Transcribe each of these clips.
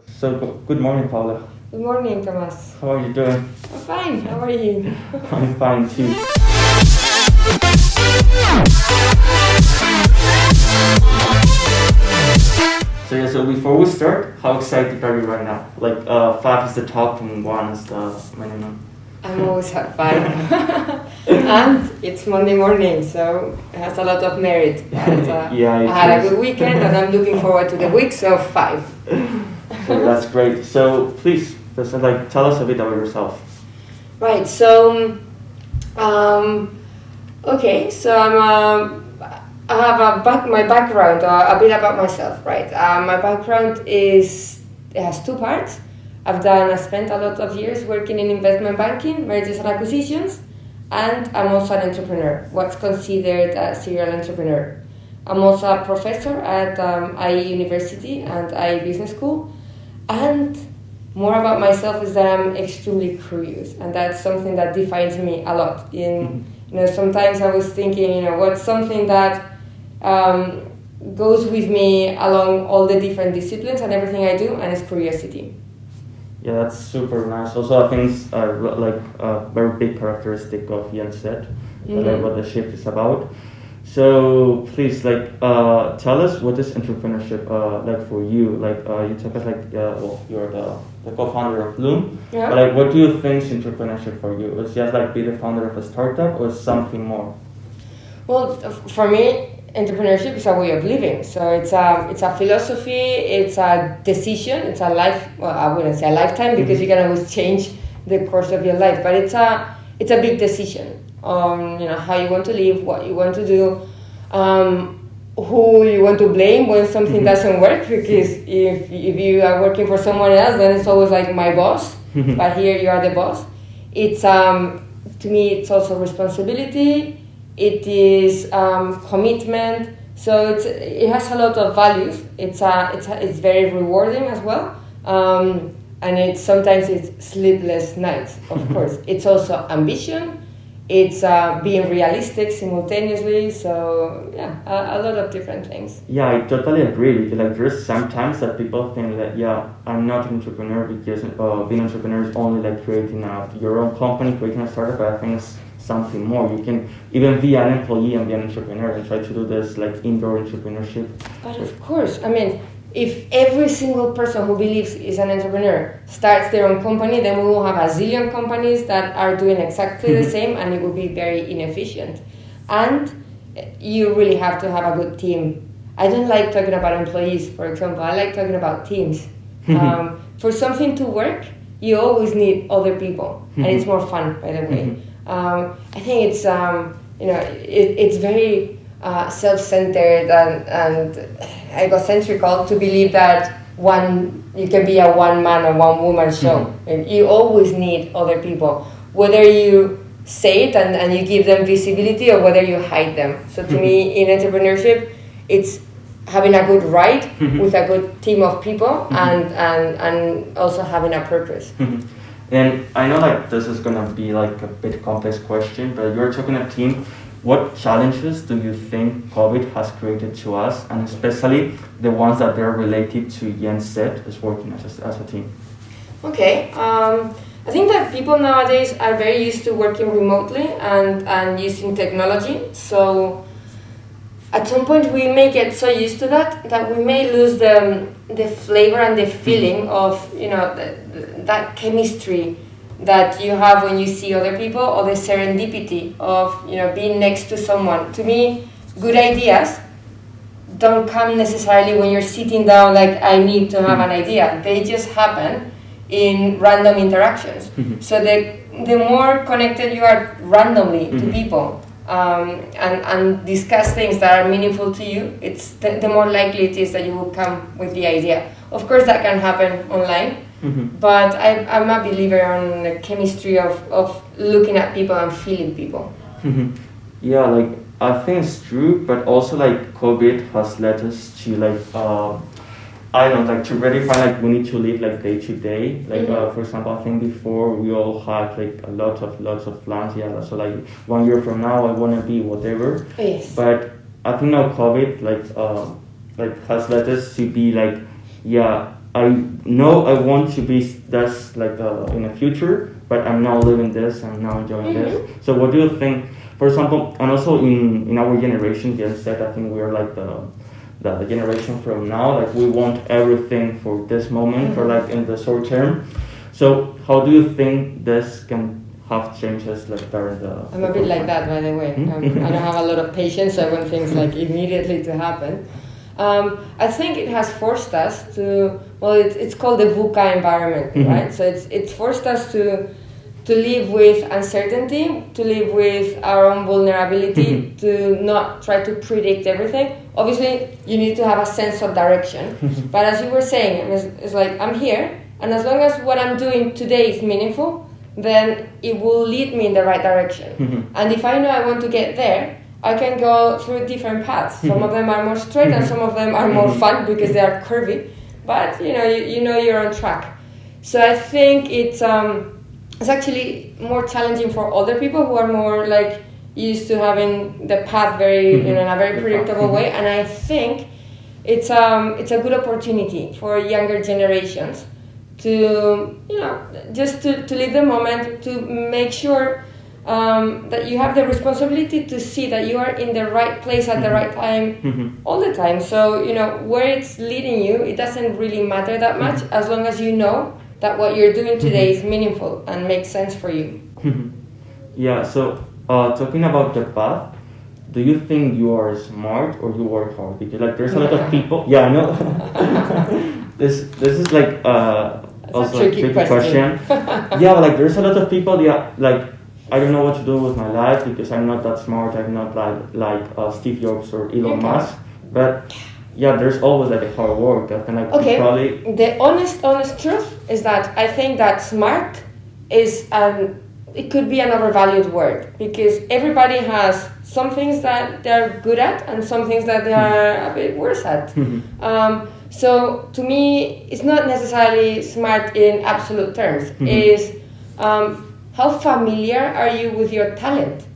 Good morning, Paula. Good morning, Tomas. How are you doing? I'm fine. How are you? I'm fine too. So before we start, how excited are you right now? Like 5 is the top and 1 is the minimum. I'm always at 5. And it's Monday morning, so it has a lot of merit. But, Yeah, I had a good weekend and I'm looking forward to the week, so 5. So that's great. So please, tell us a bit about yourself. Right, so, okay, so I have my background, a bit about myself, right? My background it has 2 parts. I spent a lot of years working in investment banking, mergers and acquisitions, and I'm also an entrepreneur, what's considered a serial entrepreneur. I'm also a professor at IE University and IE Business School, and more about myself is that I'm extremely curious, and that's something that defines me a lot. Sometimes I was thinking, what's something that goes with me along all the different disciplines and everything I do, and it's curiosity. Yeah, that's super nice. Also, I think it's a very big characteristic of Yenset, like what the shift is about. So please, tell us what is entrepreneurship like for you. You talk about you're the co-founder of LOOM. Yeah. But what do you think is entrepreneurship for you? Is just be the founder of a startup or something more? Well, for me, entrepreneurship is a way of living. So it's a philosophy, it's a decision, it's a life. Well, I wouldn't say a lifetime because you can always change the course of your life. But it's a big decision on how you want to live, what you want to do, who you want to blame when something doesn't work. Because if you are working for someone else, then it's always like my boss. But here you are the boss. It's to me, it's also responsibility. It is commitment, so it has a lot of values. It's very rewarding as well, and sometimes it's sleepless nights. Of course, it's also ambition. It's being realistic simultaneously. So yeah, a lot of different things. Yeah, I totally agree with you. There's sometimes that people think that I'm not an entrepreneur because being an entrepreneur is only creating your own company, creating a startup. But I think it's something more. You can even be an employee and be an entrepreneur and try to do this indoor entrepreneurship. But of course, I mean, if every single person who believes is an entrepreneur starts their own company, then we will have a zillion companies that are doing exactly the same, and it will be very inefficient. And you really have to have a good team. I don't like talking about employees, for example. I like talking about teams. For something to work, you always need other people, and it's more fun, by the way. I think it's it's very self-centered and egocentrical to believe that you can be a one-man or one-woman show. And you always need other people, whether you say it and you give them visibility or whether you hide them. So to me, in entrepreneurship, it's having a good ride with a good team of people and also having a purpose. And I know this is gonna be a bit complex question, but you're talking a team. What challenges do you think COVID has created to us, and especially the ones that are related to Yenset as working as a team? Okay, I think that people nowadays are very used to working remotely and using technology. So at some point we may get so used to that we may lose the flavor and the feeling of that chemistry that you have when you see other people, or the serendipity of being next to someone. To me, good ideas don't come necessarily when you're sitting down I need to have an idea. They just happen in random interactions. So the more connected you are randomly to people and discuss things that are meaningful to you, it's the more likely it is that you will come with the idea. Of course, that can happen online. But I'm a believer on the chemistry of looking at people and feeling people. Yeah, I think it's true, but also COVID has led us to I don't know, to redefine we need to live day to day. For example, I think before we all had lots of plans. Yeah, so 1 year from now I want to be whatever. Yes. But I think now COVID has led us to be I know I want to be this like in the future, but I'm now living this and now enjoying this. So what do you think, for example, and also in our generation, Jen said, I think we're like the generation from now, like we want everything for this moment or like in the short term. So how do you think this can have changes like during the... I'm a bit like that, by the way. I don't have a lot of patience, so I want things like immediately to happen. I think it has forced us to, well, it's called the VUCA environment, right? So it's forced us to live with uncertainty, to live with our own vulnerability, to not try to predict everything. Obviously, you need to have a sense of direction. But as you were saying, it's like, I'm here, and as long as what I'm doing today is meaningful, then it will lead me in the right direction. And if I know I want to get there, I can go through different paths. Some of them are more straight and some of them are more fun because they are curvy. But you know you're on track. So I think it's actually more challenging for older people who are more like used to having the path very in a very predictable way. And I think it's a good opportunity for younger generations to just to live the moment, to make sure that you have the responsibility to see that you are in the right place at the right time all the time. So where it's leading you, it doesn't really matter that much as long as you know that what you're doing today is meaningful and makes sense for you. Yeah, so talking about the path, do you think you are smart or you work hard? Because like there's a lot of people. Yeah, I know. this is like also a tricky question. Yeah, but like there's a lot of people. Yeah, like I don't know what to do with my life because I'm not that smart. I'm not like Steve Jobs or Elon Musk. But yeah, there's always like a hard work. I can like probably. The honest truth is that I think that smart is it could be an overvalued word because everybody has some things that they're good at and some things that they are a bit worse at. So to me, it's not necessarily smart in absolute terms. It's how familiar are you with your talent?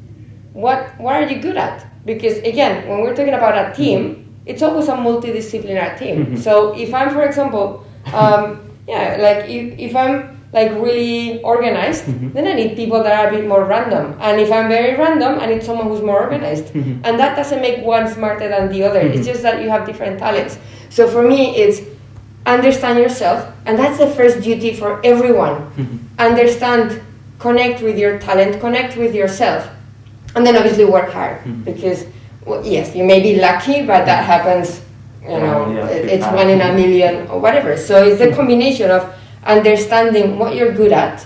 What are you good at? Because again, when we're talking about a team, it's always a multidisciplinary team. So if I'm, for example, if I'm like really organized, then I need people that are a bit more random. And if I'm very random, I need someone who's more organized. And that doesn't make one smarter than the other. It's just that you have different talents. So for me, it's understand yourself, and that's the first duty for everyone. Understand, connect with your talent, connect with yourself, and then obviously work hard. Because, well, yes, you may be lucky, but that happens, it's 1 in a million or whatever. So it's a combination of understanding what you're good at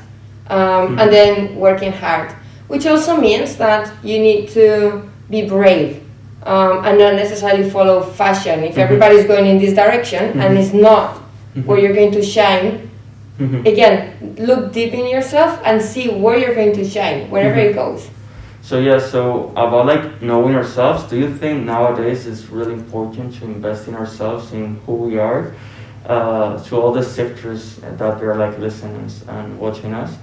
and then working hard, which also means that you need to be brave and not necessarily follow fashion. If everybody's going in this direction and it's not where you're going to shine, again, look deep in yourself and see where you're going to shine, wherever it goes. So about like knowing ourselves, do you think nowadays it's really important to invest in ourselves, in who we are? To all the sifters that they're like listening and watching us,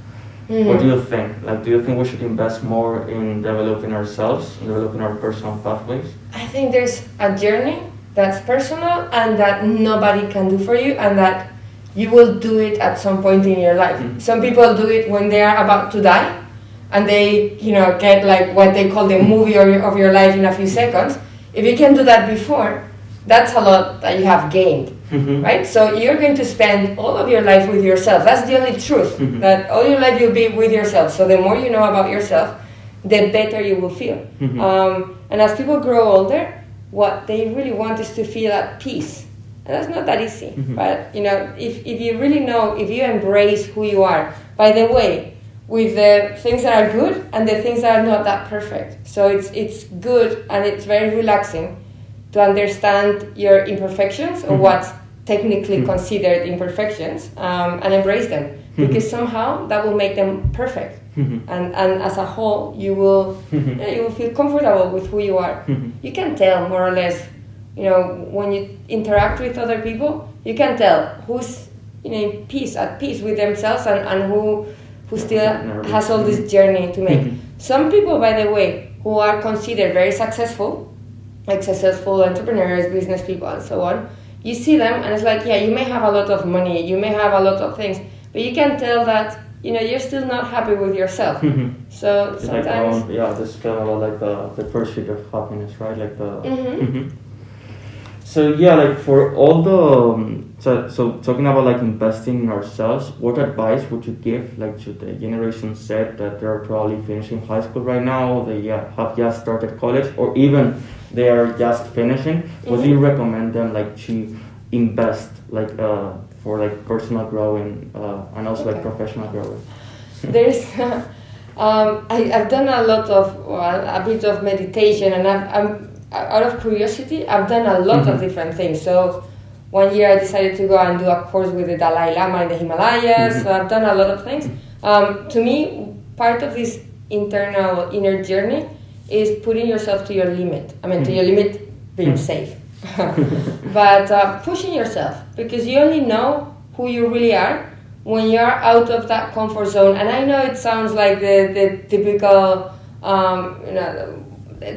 what do you think? Like, do you think we should invest more in developing ourselves, in developing our personal pathways? I think there's a journey that's personal and that nobody can do for you, and that you will do it at some point in your life. Some people do it when they are about to die, and they get like what they call the movie of your life in a few seconds. If you can do that before, that's a lot that you have gained. Right? So you're going to spend all of your life with yourself. That's the only truth, that all your life you'll be with yourself. So the more you know about yourself, the better you will feel. And as people grow older, what they really want is to feel at peace. And that's not that easy. But if you really know, if you embrace who you are, by the way, with the things that are good and the things that are not that perfect. So it's good and it's very relaxing to understand your imperfections or what's technically considered imperfections and embrace them, because somehow that will make them perfect. And as a whole, you will feel comfortable with who you are. You can tell more or less, when you interact with other people, you can tell who's at peace with themselves and who still has all this journey to make. Some people, by the way, who are considered very successful, like successful entrepreneurs, business people, and so on, you see them and it's like, yeah, you may have a lot of money, you may have a lot of things, but you can tell that, you know, you're still not happy with yourself. So it's sometimes... like, this kind of like the pursuit of happiness, right? Like the... So yeah, like for all the... So talking about like investing in ourselves, what advice would you give like to the generation Z that they're probably finishing high school right now, they have just started college, or even they are just finishing? What do you recommend them like to invest like for like personal growing and also like professional growing? There's I've done a lot of a bit of meditation, and I'm out of curiosity I've done a lot of different things. So one year I decided to go and do a course with the Dalai Lama in the Himalayas. So I've done a lot of things. To me, part of this inner journey is putting yourself to your limit. I mean, to your limit being safe. But pushing yourself, because you only know who you really are when you're out of that comfort zone. And I know it sounds like the typical,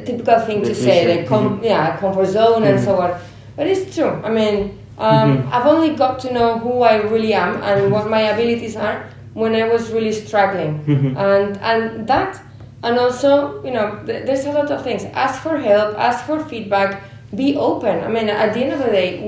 typical thing to say, like comfort zone and so on. But it's true. I mean, I've only got to know who I really am and what my abilities are when I was really struggling. And that, and also, you know, there's a lot of things. Ask for help, ask for feedback, be open. I mean, at the end of the day,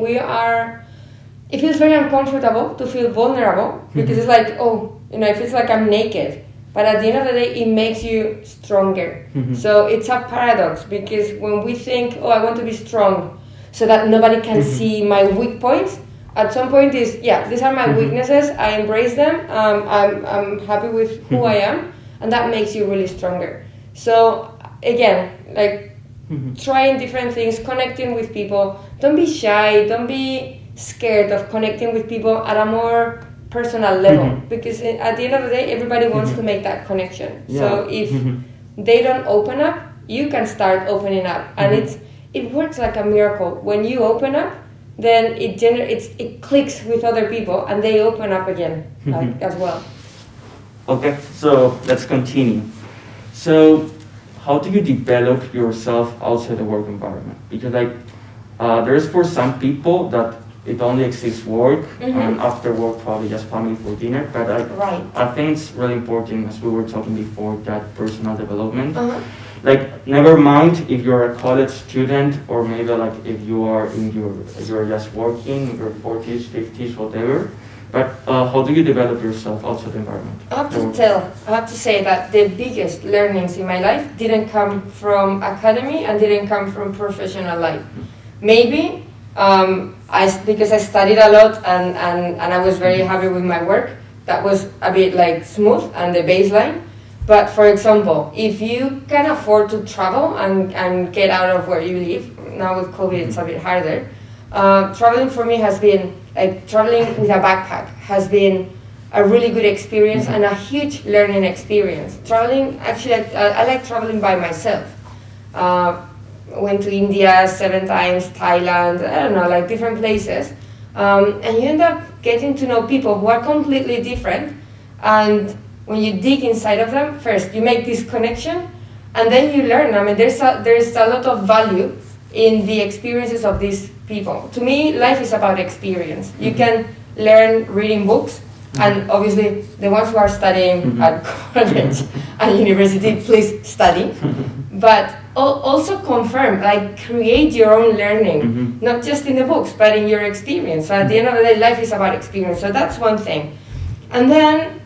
it feels very uncomfortable to feel vulnerable, because it's like, oh, you know, it feels like I'm naked. But at the end of the day, it makes you stronger. So it's a paradox, because when we think, oh, I want to be strong so that nobody can see my weak points, at some point these are my weaknesses, I embrace them, I'm happy with who I am, and that makes you really stronger. So again, like trying different things, connecting with people. Don't be shy, don't be scared of connecting with people at a more personal level, because at the end of the day, everybody wants to make that connection. So if they don't open up, you can start opening up, and it works like a miracle. When you open up, then it clicks with other people, and they open up again as well. Okay, so let's continue. So how do you develop yourself outside the work environment? Because like there's for some people that it only exists work, and after work probably just family for dinner. But I think it's really important, as we were talking before, that personal development. Like, never mind if you're a college student, or maybe like if you are you're just working in your 40s, 50s, whatever. But how do you develop yourself outside the environment? I have to say that the biggest learnings in my life didn't come from academy and didn't come from professional life. Maybe because I studied a lot and I was very happy with my work, that was a bit like smooth and the baseline. But for example, if you can afford to travel and get out of where you live, now with COVID it's a bit harder, traveling for me has been, like traveling with a backpack has been a really good experience and a huge learning experience. Traveling, actually I like traveling by myself. Went to India 7 times, Thailand, I don't know, like different places. And you end up getting to know people who are completely different, and when you dig inside of them, first you make this connection, and then you learn. I mean, there's a lot of value in the experiences of these people. To me, life is about experience. You can learn reading books, and obviously the ones who are studying at college and university, please study. But also confirm, like create your own learning, not just in the books, but in your experience. So at the end of the day, life is about experience. So that's one thing. And then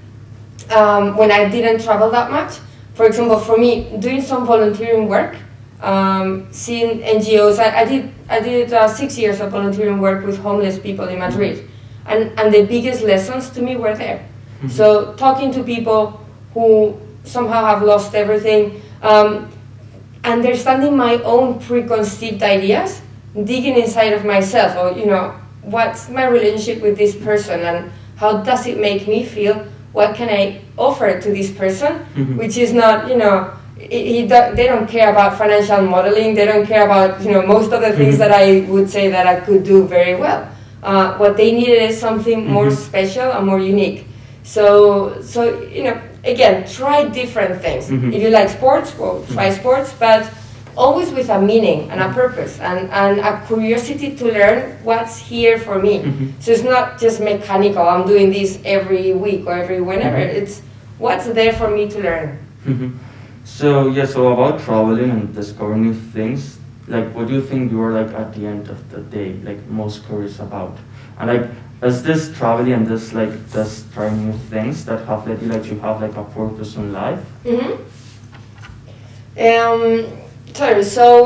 when I didn't travel that much, for example, for me, doing some volunteering work, seeing NGOs, I did 6 years of volunteering work with homeless people in Madrid, and the biggest lessons to me were there. So talking to people who somehow have lost everything, understanding my own preconceived ideas, digging inside of myself, or what's my relationship with this person and how does it make me feel? What can I offer to this person? Which is not, they don't care about financial modeling. They don't care about, most of the things that I would say that I could do very well. What they needed is something more special and more unique. So again, try different things. If you like sports, well, try sports, but always with a meaning and a purpose and a curiosity to learn what's here for me. So it's not just mechanical, I'm doing this every week or every whenever. It's what's there for me to learn. So yeah, so about traveling and discovering new things, like what do you think you are like at the end of the day, like most curious about? And like, is this traveling and this trying new things that have led you like to have like a purpose in life? Sorry, so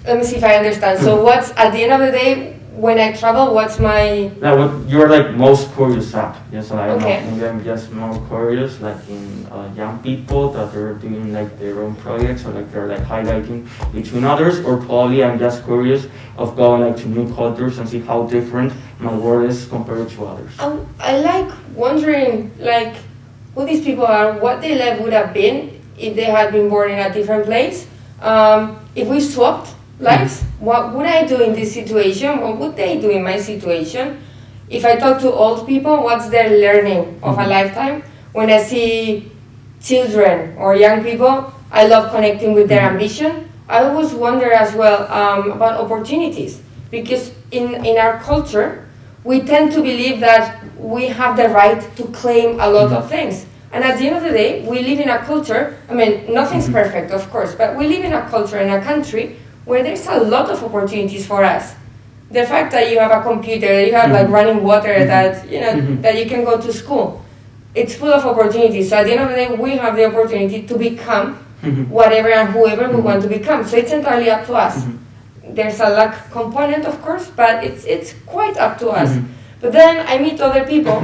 let me see if I understand. So what's, at the end of the day, when I travel, what's my... Like what you're like most curious at? Yes, I don't Okay. know. Maybe I'm just more curious like in young people that they're doing like their own projects or like they're like highlighting between others, or probably I'm just curious of going like to new cultures and see how different my world is compared to others. I like wondering like who these people are, what their life would have been if they had been born in a different place. If we swapped lives, what would I do in this situation? What would they do in my situation? If I talk to old people, what's their learning of a lifetime? When I see children or young people, I love connecting with their ambition. I always wonder as well about opportunities, because in our culture, we tend to believe that we have the right to claim a lot of things. And at the end of the day, we live in a culture, I mean, nothing's perfect, of course, but we live in a culture, in a country, where there's a lot of opportunities for us. The fact that you have a computer, that you have like running water, that you know that you can go to school, it's full of opportunities. So at the end of the day, we have the opportunity to become whatever and whoever we want to become. So it's entirely up to us. There's a luck component, of course, but it's quite up to us. But then I meet other people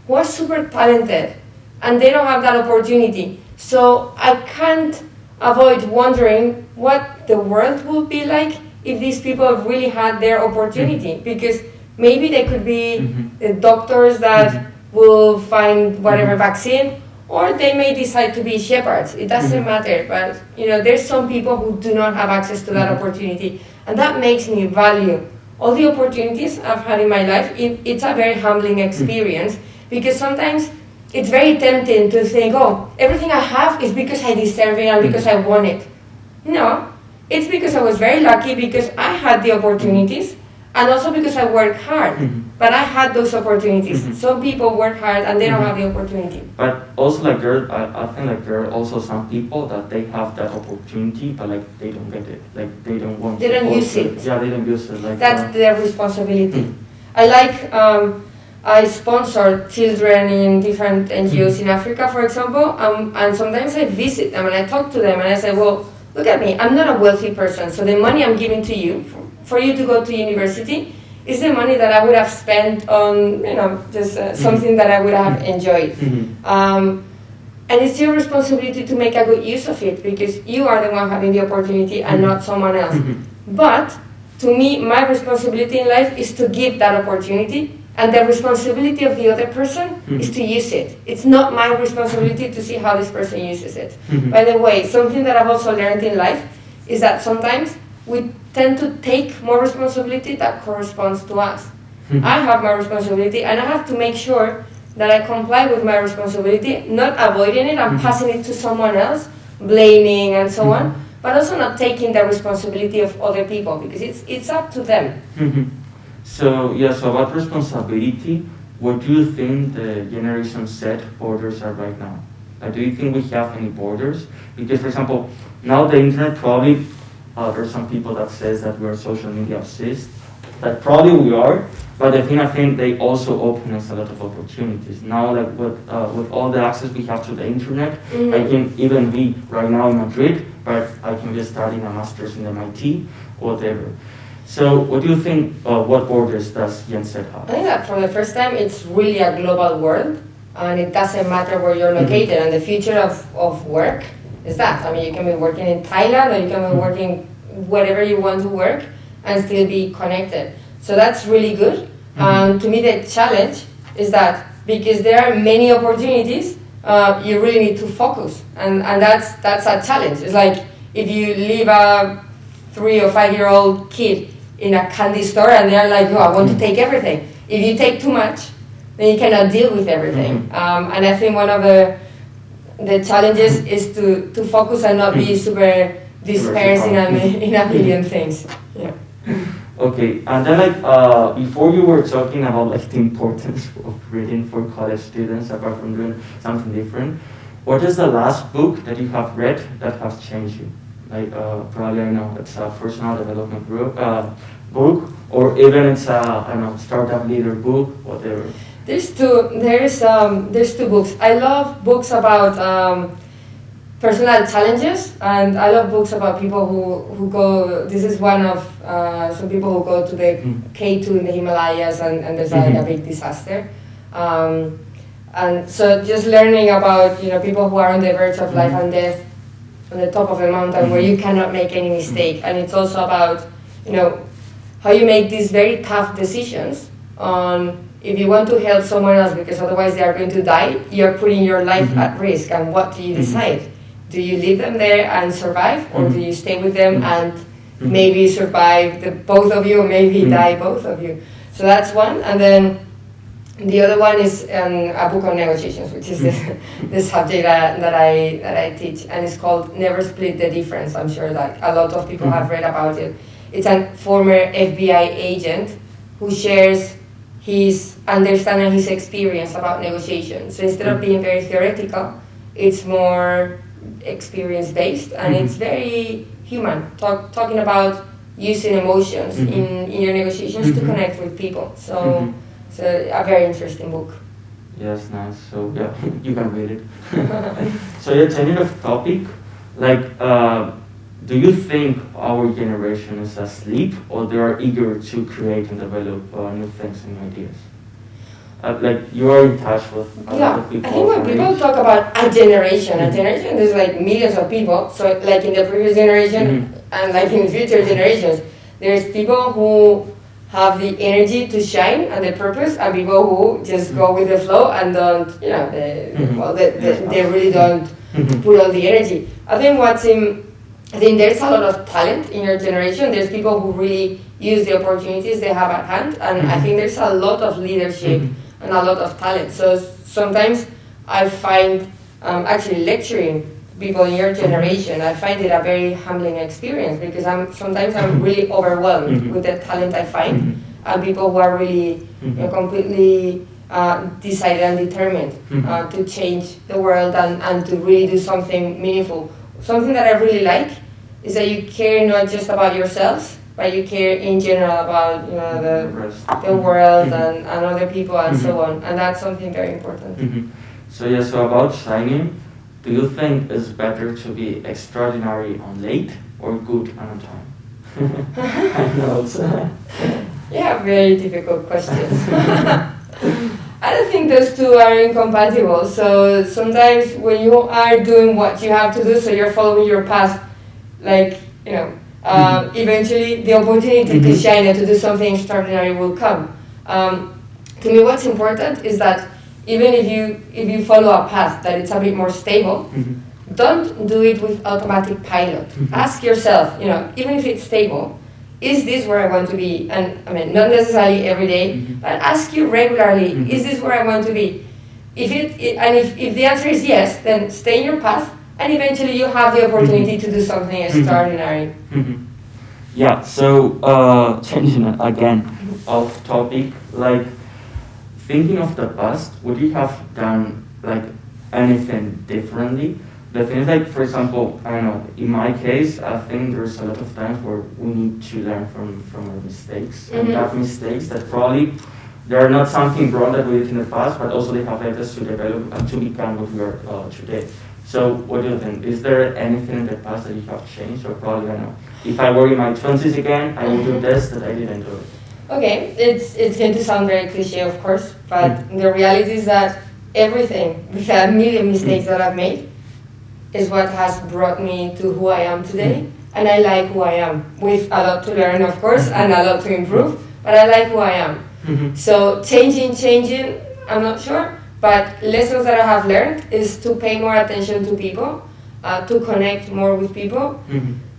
who are super talented, and they don't have that opportunity. So I can't avoid wondering what the world would be like if these people really had their opportunity, because maybe they could be the doctors that will find whatever vaccine, or they may decide to be shepherds. It doesn't matter, but you know, there's some people who do not have access to that opportunity, and that makes me value all the opportunities I've had in my life. It's a very humbling experience, because sometimes it's very tempting to think, oh, everything I have is because I deserve it and because I want it. No, it's because I was very lucky, because I had the opportunities, and also because I worked hard. But I had those opportunities. Some people work hard and they don't have the opportunity. But also like I think like there are also some people that they have that opportunity, but like they don't get it. Like they don't want. They don't use it. Yeah, they don't use it. Like that's their responsibility. I like. I sponsor children in different NGOs in Africa, for example, and sometimes I visit them and I talk to them and I say, well, look at me, I'm not a wealthy person, so the money I'm giving to you, for you to go to university, is the money that I would have spent on, you know, just something that I would have enjoyed. And it's your responsibility to make a good use of it, because you are the one having the opportunity and not someone else. But to me, my responsibility in life is to give that opportunity, and the responsibility of the other person is to use it. It's not my responsibility to see how this person uses it. By the way, something that I've also learned in life is that sometimes we tend to take more responsibility that corresponds to us. I have my responsibility, and I have to make sure that I comply with my responsibility, not avoiding it and passing it to someone else, blaming and so on, but also not taking the responsibility of other people, because it's up to them. So yeah, so about responsibility, what do you think the Generation Z borders are right now? Do you think we have any borders? Because for example, now the internet probably, there's some people that says that we're social media obsessed, that probably we are, but I think they also open us a lot of opportunities. Now like with all the access we have to the internet, I can even be right now in Madrid, but I can be studying a master's in MIT, whatever. So what do you think, what borders does Gen Z have? I think that from the first time, it's really a global world, and it doesn't matter where you're located, and the future of work is that. I mean, you can be working in Thailand, or you can be working wherever you want to work and still be connected. So that's really good. To me, the challenge is that because there are many opportunities, you really need to focus, and that's a challenge. It's like if you leave a 3 or 5 year old kid in a candy store and they're like, oh, I want to take everything. If you take too much, then you cannot deal with everything. And I think one of the challenges is to focus and not be super disperse in a million things. Yeah. Okay, and then before you were talking about the importance of reading for college students, apart from doing something different, what is the last book that you have read that has changed you? Probably I know it's a personal development book, or even it's a startup leader book, whatever. There's two books. I love books about personal challenges, and I love books about people who go. This is one of some people who go to the K2 in the Himalayas, and there's a big disaster. And so just learning about people who are on the verge of life and death on the top of a mountain where you cannot make any mistake, and it's also about how you make these very tough decisions on if you want to help someone else because otherwise they are going to die, you're putting your life at risk, and what do you decide? Do you leave them there and survive, or do you stay with them and maybe survive both of you, or maybe die both of you? So that's one, and then the other one is a book on negotiations, which is the subject that I teach, and it's called Never Split the Difference. I'm sure that a lot of people have read about it. It's a former FBI agent who shares his understanding, his experience about negotiations. So instead of being very theoretical, it's more experience-based, and it's very human, talking about using emotions in your negotiations to connect with people. So it's a very interesting book. Yes, nice. So yeah, you can read it. So yeah, changing of topic, do you think our generation is asleep, or they are eager to create and develop new things and ideas? You are in touch with a lot of people. I think when people talk about a generation, there's millions of people. So in the previous generation and in future generations, there's people who have the energy to shine and the purpose, and people who just go with the flow and don't, they really don't put all the energy. I think there's a lot of talent in your generation. There's people who really use the opportunities they have at hand, and I think there's a lot of leadership and a lot of talent. So sometimes I find actually lecturing people in your generation, I find it a very humbling experience, because I'm really overwhelmed with the talent I find, and people who are really completely decided and determined to change the world and to really do something meaningful. Something that I really like is that you care not just about yourselves, but you care in general about the world and other people and so on, and that's something very important. So about shining, do you think it's better to be extraordinary on late or good and on time? I know. Yeah, very difficult questions. I don't think those two are incompatible. So sometimes when you are doing what you have to do, so you're following your path, eventually the opportunity to shine and to do something extraordinary will come. To me, what's important is that even if you follow a path that it's a bit more stable, don't do it with automatic pilot. Ask yourself, even if it's stable, is this where I want to be? And not necessarily every day, but ask you regularly, is this where I want to be? If the answer is yes, then stay in your path, and eventually you have the opportunity to do something extraordinary. Yeah, so changing again off topic, thinking of the past, would you have done anything differently? The thing is, for example, I don't know, in my case, I think there's a lot of times where we need to learn from our mistakes. And that mistakes that probably they're not something wrong that we did in the past, but also they have led us to develop and to become what we are today. So what do you think? Is there anything in the past that you have changed? Or probably, I don't know, if I were in my 20s again, I would do this that I didn't do it. Okay, it's going to sound very cliche, of course, but the reality is that everything, with a million mistakes that I've made, is what has brought me to who I am today, and I like who I am, with a lot to learn, of course, and a lot to improve, but I like who I am. So changing, I'm not sure, but lessons that I have learned is to pay more attention to people, to connect more with people,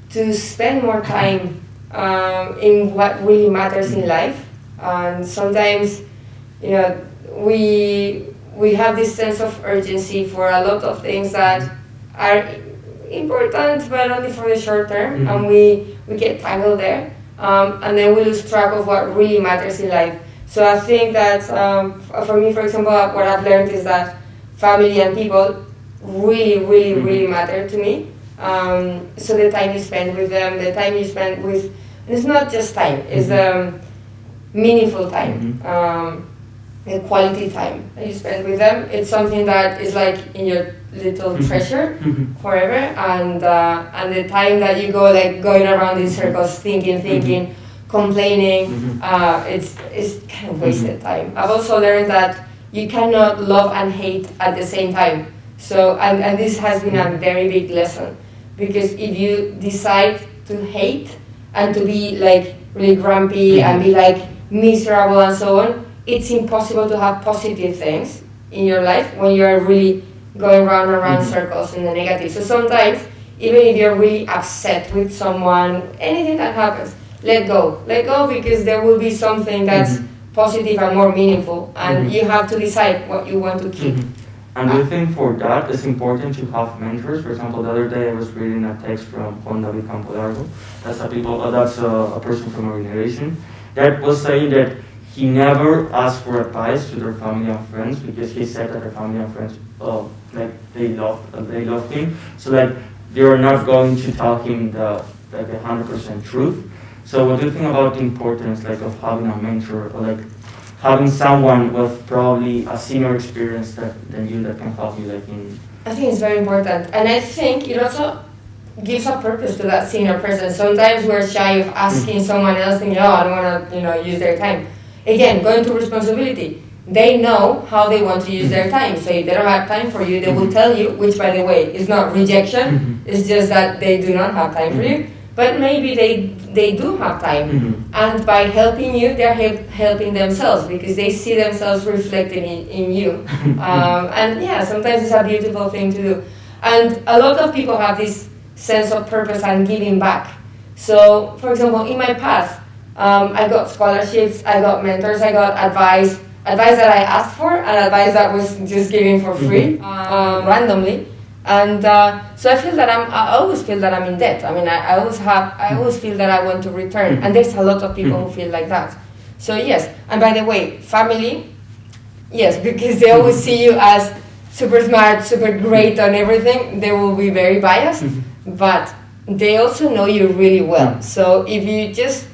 to spend more time in what really matters in life. And sometimes, we have this sense of urgency for a lot of things that are important, but only for the short term, and we get tangled there, and then we lose track of what really matters in life. So I think that for me, for example, what I've learned is that family and people really matter to me. So the time you spend with them, the time you spend with, and it's not just time, it's meaningful time, the quality time that you spend with them. It's something that is like in your little treasure forever, and the time that you go like going around in circles, thinking, complaining, it's kind of wasted time. I've also learned that you cannot love and hate at the same time. So, and this has been a very big lesson, because if you decide to hate and to be like really grumpy and be like miserable and so on, it's impossible to have positive things in your life when you're really going round and round circles in the negative. So sometimes, even if you're really upset with someone, anything that happens, let go, because there will be something that's positive and more meaningful, and you have to decide what you want to keep. And do you think for that it's important to have mentors? For example, the other day I was reading a text from Juan David Campo Largo, that's a person from our generation, that was saying that he never asked for advice to their family and friends, because he said that their family and friends, like they loved him, so like they are not going to tell him the 100% truth. So what do you think about the importance like of having a mentor, or like having someone with probably a senior experience than you that can help you like in? I think it's very important, and I think it also gives a purpose to that senior person. Sometimes we're shy of asking someone else, thinking, I don't want to use their time. Again, going to responsibility. They know how they want to use their time. So if they don't have time for you, they will tell you, which by the way is not rejection, it's just that they do not have time for you. But maybe they do have time, and by helping you, they're helping themselves, because they see themselves reflected in you. And yeah, sometimes it's a beautiful thing to do. And a lot of people have this sense of purpose and giving back. So, for example, in my path, I got scholarships, I got mentors, I got advice that I asked for, and advice that was just given for free, randomly. And so I always feel that I'm in debt. I mean, I always feel that I want to return. And there's a lot of people who feel like that. So yes, and by the way, family, yes, because they always see you as super smart, super great on everything, they will be very biased, but they also know you really well. So if you just,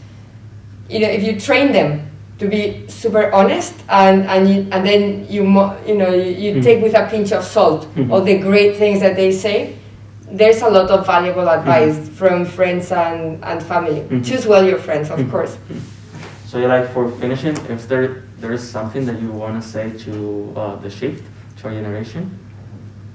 if you train them to be super honest, and then you take with a pinch of salt all the great things that they say, there's a lot of valuable advice from friends and family. Choose well your friends, of course. So like for finishing, if there is something that you want to say to the shift, to our generation?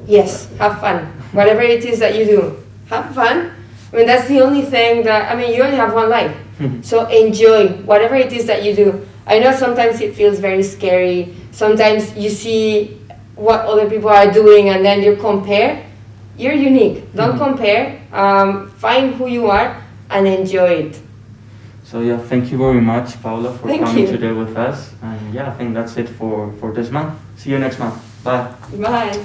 Yes, have fun. Whatever it is that you do, have fun. I mean, that's the only thing you only have one life. So enjoy whatever it is that you do. I know sometimes it feels very scary. Sometimes you see what other people are doing and then you compare. You're unique. Don't compare. Find who you are and enjoy it. So yeah, thank you very much, Paula, for coming today with us. And yeah, I think that's it for this month. See you next month. Bye. Bye.